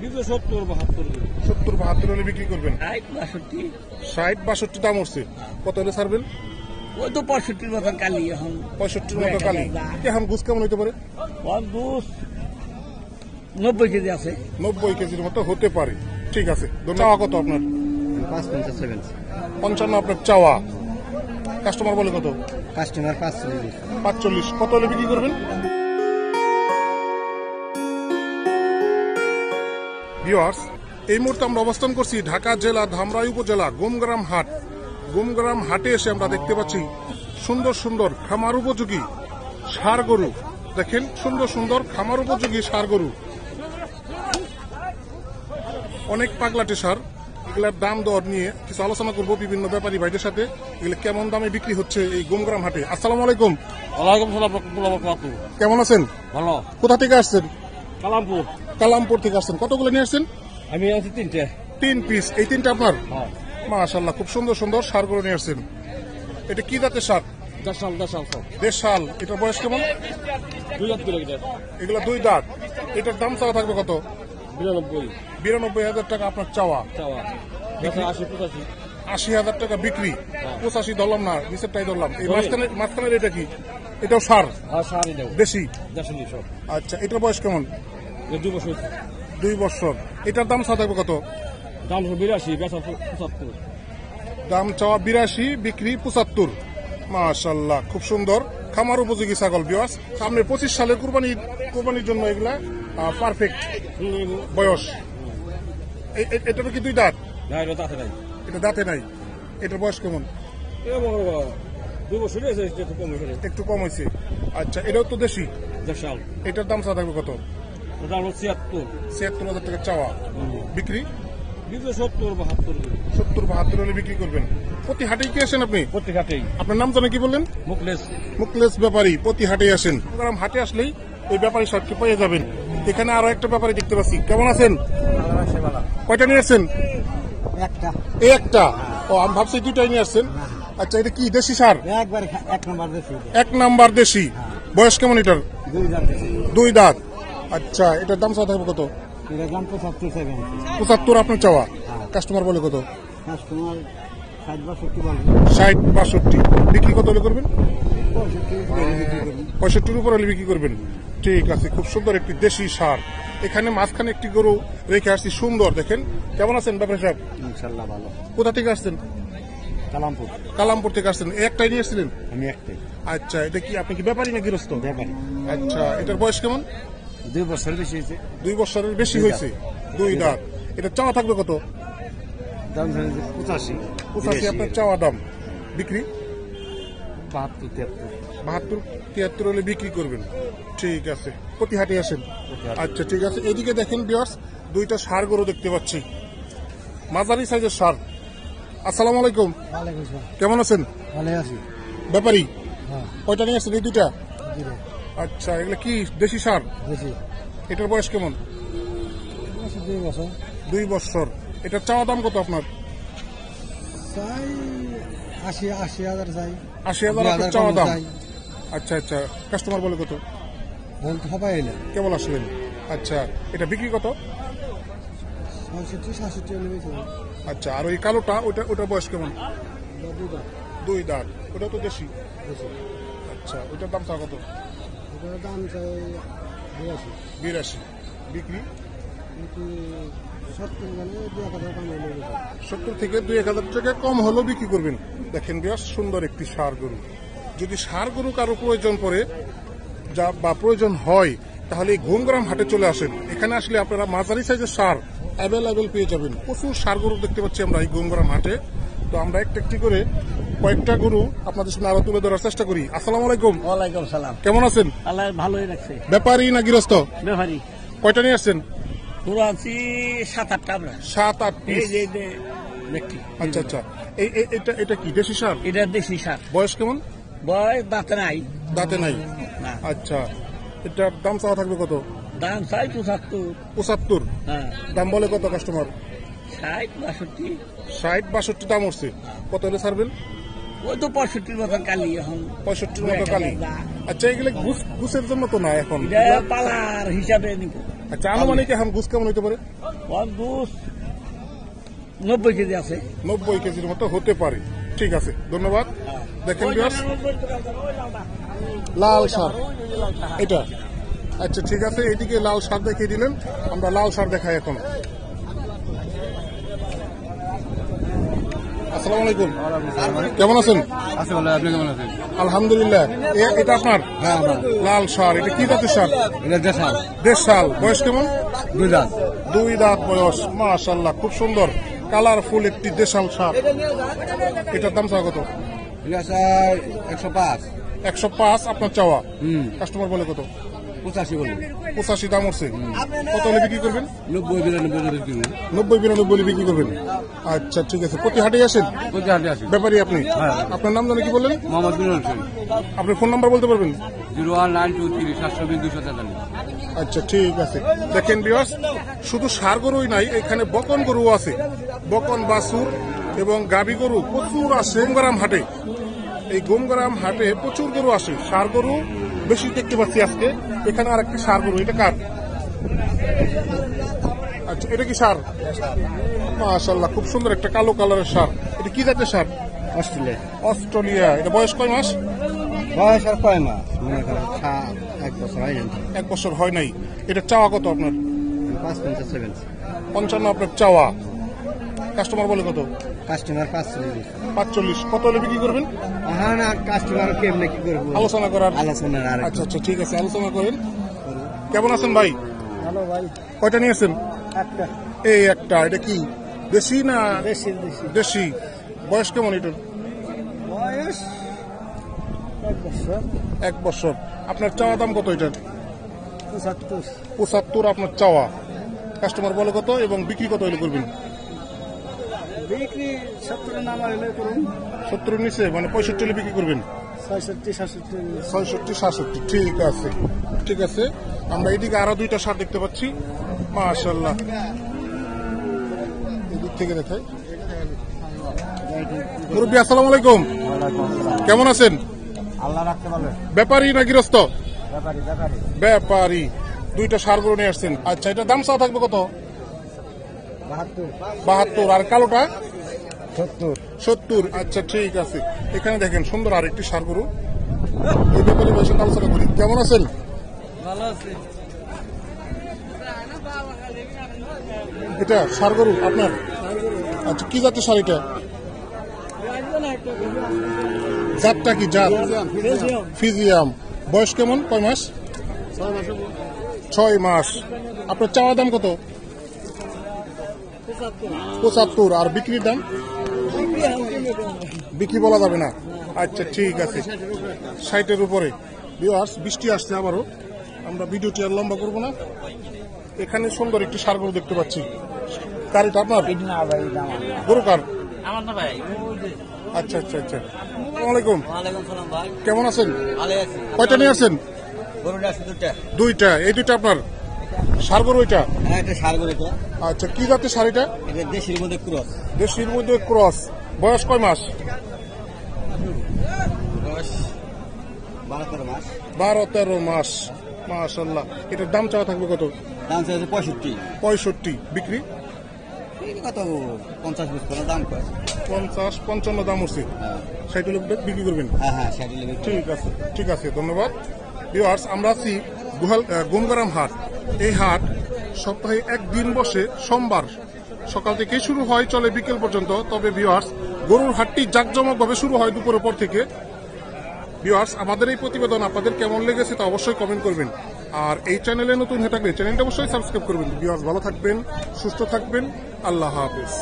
70-72 হলে বিক্রি করবেন। 60-62 দাম উঠছে, কত হলে ছাড়বেন? ওই তো 65 মতন কালি, এখন 65 মতো কালি। এখন গুছ কেমন হইতে পারে? 90 কেজি আছে। 90 কেজির মতো হতে পারে। ঠিক আছে, চাওয়া কত আপনার? 55 আপনার চাওয়া। কাস্টমার বলে কত? কাস্টমার 45। কত হলে বিক্রি করবেন? ভিউয়ার্স, এই মুহূর্তে আমরা অবস্থান করছি ঢাকা জেলা ধামরাই উপজেলা গোমগ্রাম হাট। গোমগ্রাম হাটে এসে আমরা দেখতে পাচ্ছি সুন্দর সুন্দর খামার উপযোগী ষাঁড় গরু। দেখেন, সুন্দর সুন্দর খামার উপযোগী ষাঁড় গরু, অনেক পাগলাটে ষাঁড়। এগুলার দাম দর নিয়ে কিছু আলোচনা করবো বিভিন্ন ব্যাপারী ভাইদের সাথে। এগুলো কেমন দামে বিক্রি হচ্ছে এই গোমগ্রাম হাটে। আসসালামু আলাইকুম। কেমন আছেন? ভালো। কোথা থেকে আসছেন? কালামপুর। কালামপুর থেকে আসছেন। কতগুলো নিয়ে আসছেন? আমি আছি 3টে। 3 পিস। এই 3টা আপনার? মাশাআল্লাহ, খুব সুন্দর সুন্দর ষাঁড় গরু নিয়ে আসছেন। এটা কি জাতের ষাঁড়? দেশাল। এটার বয়স কেমন? 2 দাঁত করে। এগুলা 2 দাঁত। এটার দাম চাওয়া থাকবে কত? 92,000 টাকা আপনার চাওয়া। 80,000 টাকা বিক্রি। 85 ধরলাম না, নিচেরটাই ধরলাম। এই মাঝখানের এটা কি? এটাও ষাঁড়? দেশি। আচ্ছা, এটার বয়স কেমন? 2 বছর। এটার দাম চাওয়া থাকবে কত? দাম 82, দাম চাওয়া 82, বিক্রি 75। মাশাআল্লাহ, খুব সুন্দর খামার উপযোগী ছাগল। ভিউয়ার্স, সামনে 25 সালের কুরবানির জন্য এগুলা পারফেক্ট বয়স। এটার কি 2 দাঁত? এটা দাঁতে নাই। এটার বয়স কেমন? 2 বছর একটু কম হয়েছে। আচ্ছা, এটাও তো দেশি। এটার দাম চাওয়া থাকবে কত? 76,000 টাকা চাওয়া, বিক্রি 70-72 হলে বিক্রি করবেন। প্রতি হাটেই কি আসেন আপনি? প্রতি হাটেই। আপনার নাম জানেন কি বললেন? মুকলেশ ব্যাপারী। প্রতি হাটেই আসেন। হাটে আসলেই এই ব্যাপারী সারকে পেয়ে যাবেন। এখানে আরো একটা ব্যাপারী দেখতে পাচ্ছি। কেমন আছেন? কয়টা নিয়ে আসছেন? একটা। ও, আমি ভাবছি 2টাই নিয়ে আসছেন। আচ্ছা, এটা কি দেশি ষাঁড়? এক নাম্বার দেশি। বয়স কেমন এটার? 2 দাঁত। আচ্ছা, এটার দাম চাওয়া থাকবে কত? 75 আপনার চাওয়া। কাস্টমার বলে কত? 60-62। বিক্রি কত হলে করবেন? 65 উপর হলে বিক্রি করবেন। ঠিক আছে, খুব সুন্দর একটি দেশি ষাঁড়। এখানে মাঝখানে একটি গরু রেখে আসছি, সুন্দর। দেখেন, কেমন আছেন ব্যাপারী সাহেব? ইনশাআল্লাহ ভালো। কোথা থেকে আসছেন? কালামপুর থেকে আসছেন। একটাই নিয়ে এসেছিলেন? আমি একটাই। আচ্ছা, এটা কি আপনি কি ব্যাপারী না গৃহস্থ? ব্যাপারী। আচ্ছা, এটার বয়স কেমন? 2 বছরের বেশি হয়েছে। 2 বছরের বেশি হয়েছে। 2 দাঁত। এটা চাওয়া থাকবে কত? দাম 85 আপনার চাওয়া দাম, বিক্রি 72-73 হলে বিক্রি করবেন। ঠিক আছে, প্রতি হাটে আসেন। আচ্ছা, ঠিক আছে। এদিকে দেখেন ভিউয়ার্স, 2টা ষাঁড় গরু দেখতে পাচ্ছি, মাঝারি সাইজের ষাঁড়। আসসালামু আলাইকুম। কেমন আছেন? ভালো আছি। ব্যাপারী? কয়টা নিয়ে আসছেন? এই 2টা। আচ্ছা, এগুলো কি দেশি ষাঁড়? এটার বয়স কেমন? 2 বছর। এটার চাওয়া দাম কত আপনার? 80,000 চাই। 80,000 আপনার চাওয়া দাম। আচ্ছা, কাস্টমার বলে কত? কেবল আসলেন। আচ্ছা, এটা বিক্রি কত? 65-67। আচ্ছা, আর ওই কালোটা, ওটার বয়স কেমন? 2 দাঁত। ওটা তো দেশি। আচ্ছা, ওইটার দাম চাওয়া কত? দাম চাই 82। বিক্রি 70 থেকে 2-1,000 টাকা কম হলেও বিক্রি করবেন। দেখেন বেশ সুন্দর একটি ষাঁড় গরু। যদি ষাঁড় গরু কারো প্রয়োজন পড়ে বা প্রয়োজন হয়, তাহলে এই গোমগ্রাম হাটে চলে আসেন। এখানে আসলে আপনারা মাঝারি সাইজের ষাঁড় অ্যাভেলেবেল পেয়ে যাবেন। প্রচুর ষাঁড় গরু দেখতে পাচ্ছি আমরা এই গোমগ্রাম হাটে। তো আমরা একটি করে কয়েকটা গরু আপনাদের সামনে আরো তুলে ধরার চেষ্টা করি। আসসালামু আলাইকুম। ওয়ালাইকুম সালাম। কেমন আছেন? আল্লাহ ভালোই রাখছে। ব্যাপারী না গৃহস্থ? ব্যাপারী। কয়টা নিয়ে আসছেন? পুরো আছি 7-8টা আমরা। 7-8 পিস। ব্যক্তি। আচ্ছা, এটা কি দেশি ষাঁড়? এটা দেশি ষাঁড়। বয়স কেমন? বয়স দাঁতে নাই। আচ্ছা, এটার দাম চাওয়া থাকবে কত? দাম চাই 75। দাম বলে কত কাস্টমার? 60-62 দাম উঠছে। কত হলে ছাড়বেন? ওই তো 65 মতন কালি, এখন 65 মতো কালি। আচ্ছা, এগুলো ঘুষের জন্য তো না, এখন পালার হিসাবে নিব। আচ্ছা, আনুমানিক এখন গুছ কেমন হইতে পারে? ওর দুধ 90 কেজি আছে। 90 কেজির মতো হতে পারে। ঠিক আছে, ধন্যবাদ। দেখেন ভিউয়ার্স, লাল সার এটা। আচ্ছা ঠিক আছে, এইদিকে লাল সার দেখিয়ে দিলেন, আমরা লাল সার দেখাই এখন। আসসালামু আলাইকুম, কেমন আছেন? আচ্ছা ভালো, আপনি কেমন আছেন? আলহামদুলিল্লাহ। এটা আপনার হ্যাঁ আমার লাল সার, এটা কি জাতের সার? এটা দেশাল দেশাল। বয়স কেমন? 2 দাঁত। 2 দাঁত বয়স। মাশাআল্লাহ, খুব সুন্দর কালারফুল একটি দেশাল সার। এটার দাম চাওয়া কত? এটা স্যার 105। 105 আপনার চাওয়া। কাস্টমার বলে কত? 85 বলি। 85 দাম উঠছে। কত হলে বিক্রি করবেন? 90-92 কিলো। 90-92 বিক্রি করবেন। আচ্ছা ঠিক আছে, প্রতি হাটে আসেন? প্রতি হাটে আসি। ব্যাপারী আপনি? হ্যাঁ। আপনার নাম জানি কি বললেন? মোহাম্মদ বিনুল হোসেন। আপনার ফোন নাম্বার বলতে পারবেন? 01923 আচ্ছা ঠিক আছে। দেখেন ভিউয়ার্স, শুধু ষাঁড় গরুই নাই, এখানে বকন গরু আছে। বকন, বাছুর এবং গাভী গরু প্রচুর আসে গোমগ্রাম হাটে। এই গোমগ্রাম হাটে প্রচুর গরু আসে। ষাঁড় গরু বেশি দেখতে পাচ্ছি আজকে। এখানে আর একটি ষাঁড় গরু, এটা কার? আচ্ছা, এটা কি ষাঁড়? মাশাআল্লাহ, খুব সুন্দর একটা কালো কালারের ষাঁড়। এটা কি জাতের ষাঁড়? অস্ট্রেলিয়া। অস্ট্রেলিয়া। এটা বয়স কয় মাস? বয়স আর কয় মাস? মনে করেন 1 বছর হয় না। 1 বছর হয় নাই। এটা চাওয়া কত আপনার? 5.57। 55 আপনার চাওয়া। কাস্টমার বলে কত? কাস্টমার 45। 45। কত হলে বিক্রি করবেন? হ্যাঁ না, কাস্টমার কেমনে কি করবো? আলোচনা করার। আলোচনার আর আচ্ছা আচ্ছা ঠিক আছে, আলোচনা করেন। কেমন আছেন ভাই? ভালো ভাই। কয়টা নিয়েছেন? একটা এই একটা। এটা কি দেশি না? বেশি বেশি। দেশি। বয়স কেমন এটার? বয়স 1 বছর। 1 বছর। আপনার চাওয়া দাম কত এটার? 75। 75 আপনার চাওয়া। কাস্টমার বলে কত এবং বিক্রি কত হলে করবেন? বিক্রি 70 নাম হলে করুন। 70 নিচে, মানে 65 হলে বিক্রি করবেন? 66-67। 66-67। ঠিক আছে ঠিক আছে। আমরা এদিকে আরো 2টা ষাঁড় দেখতে পাচ্ছি। মাশাআল্লাহ, এদিক থেকে দেখাই। মুরব্বী আসসালামু আলাইকুম, কেমন আছেন? আল্লাহ রাখতে পারবে। ব্যাপারী না গৃহস্থ? ব্যাপারী ব্যাপারী। ব্যাপারী। 2টা ষাঁড় গরু নিয়ে আসছেন। আচ্ছা, এটা দাম চাওয়া থাকবে কত? 72। 72। আর কালোটা? 70। 70। আচ্ছা ঠিক আছে। এখানে দেখেন সুন্দর আরেকটি ষাঁড় গরু। এই ব্যাপারে বসে আলোচনা করি। কেমন আছেন? ভালো আছে। এটা ষাঁড় গরু আপনার? আচ্ছা, কি জাতের ষাঁড় এটা? জাতটা কি জাত? ফিজিয়াম। বয়স কেমন? কয় মাস? 6 মাস। আপনার চাওয়া দাম কত? 75। আর বিক্রির দাম? বিক্রি বলা যাবে না। আচ্ছা ঠিক আছে। 60-এর উপরে। ভিউয়ার্স, বৃষ্টি আসছে আবারও, আমরা ভিডিওটি আর লম্বা করবো না। এখানে সুন্দর একটি ষাঁড় গরু দেখতে পাচ্ছি। কার এটা আপনার? গরু কার? আমার না ভাই। আচ্ছা আচ্ছা আচ্ছা। আসসালামু আলাইকুম, ওয়ালাইকুম সালাম ভাই। কেমন আছেন? ভালো আছি। কয়টা নিয়ে আসছেন? গরুটা আছে দুটো। 2টা। এই 2টা আপনার ষাঁড় গরু এটা? হ্যাঁ, এটা সার গরুটা। আচ্ছা, কি জাতের ষাঁড় এটা? এটা দেশের মধ্যে ক্রস। দেশির মধ্যে ক্রস। বয়স কয় মাস? বয়স 12-13 মাস। 12-13 মাস। মাশাআল্লাহ। এটার দাম চাওয়া থাকবে কত? দাম চাইছে 65। 65। বিক্রি? এই কত 50-20 করে দাম কয়। 50-55 দাম উঠছে। হ্যাঁ 60 লোক বিক্রি করবেন? হ্যাঁ 60 লেগে। ঠিক আছে ঠিক আছে, ধন্যবাদ। ভিউয়ার্স, আমরা আছি গোমগ্রাম হাট। এই হাট সপ্তাহে একদিন বসে, সোমবার। সকাল থেকে শুরু হয়, চলে বিকেল পর্যন্ত। তবে ভিউয়ার্স, গরুর হাটটি জাঁকজমকভাবে শুরু হয় দুপুরের পর থেকে। ভিউয়ার্স, আমাদের এই প্রতিবেদন আপনাদের কেমন লেগেছে তা অবশ্যই কমেন্ট করবেন। আর এই চ্যানেলে নতুন হয়ে থাকলে চ্যানেলটা অবশ্যই সাবস্ক্রাইব করবেন। ভিউয়ার্স, ভালো থাকবেন, সুস্থ থাকবেন। আল্লাহ হাফেজ।